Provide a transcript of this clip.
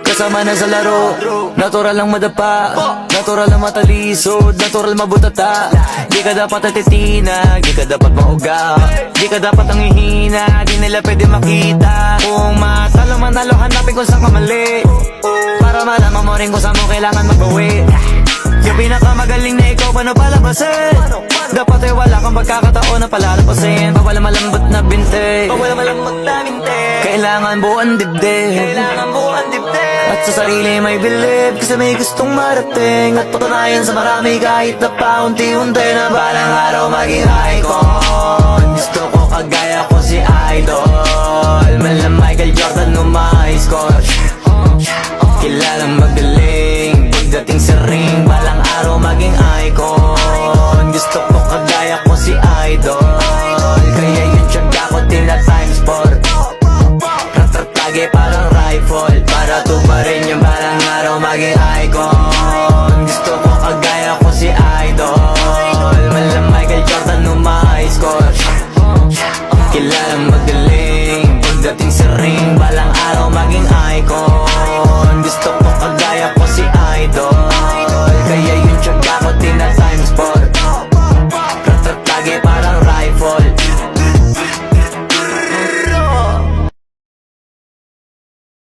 Kasama na sa laro, natural lang madapa, natural lang matalisod, natural mabutata. Di ka dapat atitina, di ka dapat mauga, di ka dapat ang hihina, di nila pwede makita. Kung matalo manalo, hanapin kung saan ka mali, para malaman mo rin kung saan mo kailangan magbawi. Yung pinakamagaling na ikaw, paano palabasin? Dapat ay wala kang pagkakataon na palalapasin. Pawala malambot na binte, pawala malambot na binte. Kailangan buuan dibdib, kailangan buuan dibdib. At sa sarili may believe, kasi may gustong marating. At patunayan sa marami kahit na paunti-unti, na balang araw maging icon. Gusto ko kagaya ko si Idol, mala Michael Jordan no my score. Kilalang magaling pagdating sa ring, balang araw maging icon. Gusto ko kagaya ko si Idol, kaya yung tiyaga ko tila times 4. Ratratage parang rifle, para tuparin yung balang araw maging